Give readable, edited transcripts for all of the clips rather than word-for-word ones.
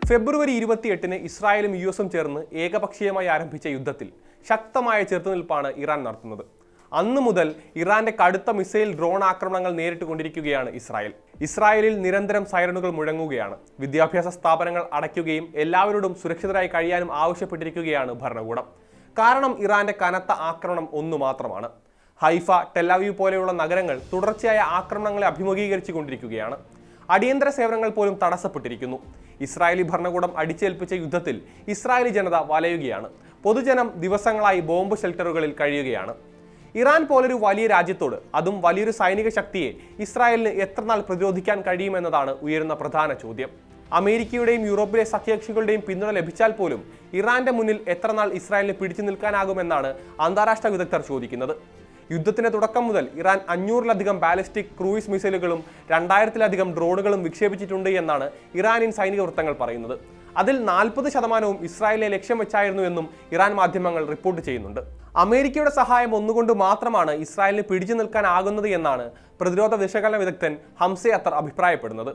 ഫെബ്രുവരി 28-ന് ഇസ്രായേലും യുഎസും ചേർന്ന് ഏകപക്ഷീയമായി ആരംഭിച്ച യുദ്ധത്തിൽ ശക്തമായ ചെറുത്തുനിൽപ്പാണ് ഇറാൻ നടത്തുന്നത്. അന്നു മുതൽ ഇറാന്റെ കടുത്ത മിസൈൽ ഡ്രോൺ ആക്രമണങ്ങൾ നേരിട്ടുകൊണ്ടിരിക്കുകയാണ് ഇസ്രായേലിൽ നിരന്തരം സൈറണുകൾ മുഴങ്ങുകയാണ്. വിദ്യാഭ്യാസ സ്ഥാപനങ്ങൾ അടയ്ക്കുകയും എല്ലാവരോടും സുരക്ഷിതരായി കഴിയാനും ആവശ്യപ്പെട്ടിരിക്കുകയാണ് ഭരണകൂടം. കാരണം ഇറാന്റെ കനത്ത ആക്രമണം ഒന്നു മാത്രമാണ്. ഹൈഫ, ടെലവീവ് പോലെയുള്ള നഗരങ്ങൾ തുടർച്ചയായ ആക്രമണങ്ങളെ അഭിമുഖീകരിച്ചു കൊണ്ടിരിക്കുകയാണ്. അടിയന്തര സേവനങ്ങൾ പോലും തടസ്സപ്പെട്ടിരിക്കുന്നു. ഇസ്രായേലി ഭരണകൂടം അടിച്ചേൽപ്പിച്ച യുദ്ധത്തിൽ ഇസ്രായേലി ജനത വലയുകയാണ്. പൊതുജനം ദിവസങ്ങളായി ബോംബ് ഷെൽട്ടറുകളിൽ കഴിയുകയാണ്. ഇറാൻ പോലൊരു വലിയ രാജ്യത്തോട്, അതും വലിയൊരു സൈനിക ശക്തിയെ ഇസ്രായേലിന് എത്രനാൾ പ്രതിരോധിക്കാൻ കഴിയുമെന്നതാണ് ഉയരുന്ന പ്രധാന ചോദ്യം. അമേരിക്കയുടെയും യൂറോപ്പിലെ സഖ്യകക്ഷികളുടെയും പിന്തുണ ലഭിച്ചാൽ പോലും ഇറാന്റെ മുന്നിൽ എത്രനാൾ ഇസ്രായേലിന് പിടിച്ചു നിൽക്കാനാകുമെന്നാണ് അന്താരാഷ്ട്ര വിദഗ്ധർ ചോദിക്കുന്നത്. യുദ്ധത്തിന്റെ തുടക്കം മുതൽ ഇറാൻ 500-ലധികം ബാലിസ്റ്റിക് ക്രൂയിസ് മിസൈലുകളും 2000-ലധികം ഡ്രോണുകളും വിക്ഷേപിച്ചിട്ടുണ്ട് എന്നാണ് ഇറാനിയൻ സൈനിക വൃത്തങ്ങൾ പറയുന്നത്. അതിൽ 40% ഇസ്രായേലിനെ ലക്ഷ്യം വെച്ചായിരുന്നു എന്നും ഇറാൻ മാധ്യമങ്ങൾ റിപ്പോർട്ട് ചെയ്യുന്നുണ്ട്. അമേരിക്കയുടെ സഹായം ഒന്നുകൊണ്ട് മാത്രമാണ് ഇസ്രായേലിന് പിടിച്ചു നിൽക്കാനാകുന്നത് എന്നാണ് പ്രതിരോധ വിശകലന വിദഗ്ധൻ ഹംസെ അത്തർ അഭിപ്രായപ്പെടുന്നത്.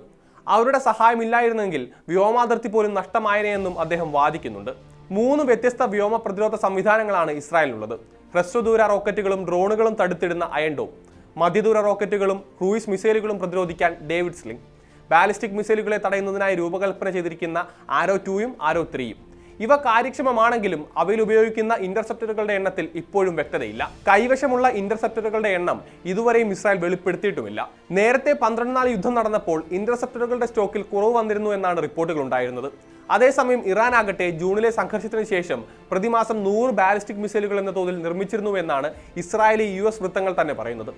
അവരുടെ സഹായമില്ലായിരുന്നെങ്കിൽ വ്യോമാതിർത്തി പോലും നഷ്ടമായനെയെന്നും അദ്ദേഹം വാദിക്കുന്നുണ്ട്. 3 വ്യത്യസ്ത വ്യോമ പ്രതിരോധ സംവിധാനങ്ങളാണ് ഇസ്രായേലിനുള്ളത്. ഹ്രസ്വദൂര റോക്കറ്റുകളും ഡ്രോണുകളും തടുത്തിടുന്ന അയൺ ഡോം, മധ്യദൂര റോക്കറ്റുകളും ക്രൂയിസ് മിസൈലുകളും പ്രതിരോധിക്കാൻ ഡേവിഡ് സ്ലിംഗ്, ബാലിസ്റ്റിക് മിസൈലുകളെ തടയുന്നതിനായി രൂപകൽപ്പന ചെയ്തിരിക്കുന്ന ആരോ 2-യും ആരോ 3-യും. ഇവ കാര്യക്ഷമമാണെങ്കിലും അവയിൽ ഉപയോഗിക്കുന്ന ഇന്റർസെപ്റ്ററുകളുടെ എണ്ണത്തിൽ ഇപ്പോഴും വ്യക്തതയില്ല. കൈവശമുള്ള ഇന്റർസെപ്റ്ററുകളുടെ എണ്ണം ഇതുവരെയും ഇസ്രായേൽ വെളിപ്പെടുത്തിയിട്ടുമില്ല. നേരത്തെ 12 നാൾ യുദ്ധം നടന്നപ്പോൾ ഇന്റർസെപ്റ്ററുകളുടെ സ്റ്റോക്കിൽ കുറവ് വന്നിരുന്നു എന്നാണ് റിപ്പോർട്ടുകൾ ഉണ്ടായിരുന്നത്. അതേസമയം ഇറാൻ ആകട്ടെ ജൂണിലെ സംഘർഷത്തിന് ശേഷം പ്രതിമാസം 100 ബാലിസ്റ്റിക് മിസൈലുകൾ എന്ന തോതിൽ നിർമ്മിച്ചിരുന്നുവെന്നാണ് ഇസ്രായേലി US വൃത്തങ്ങൾ തന്നെ പറയുന്നത്.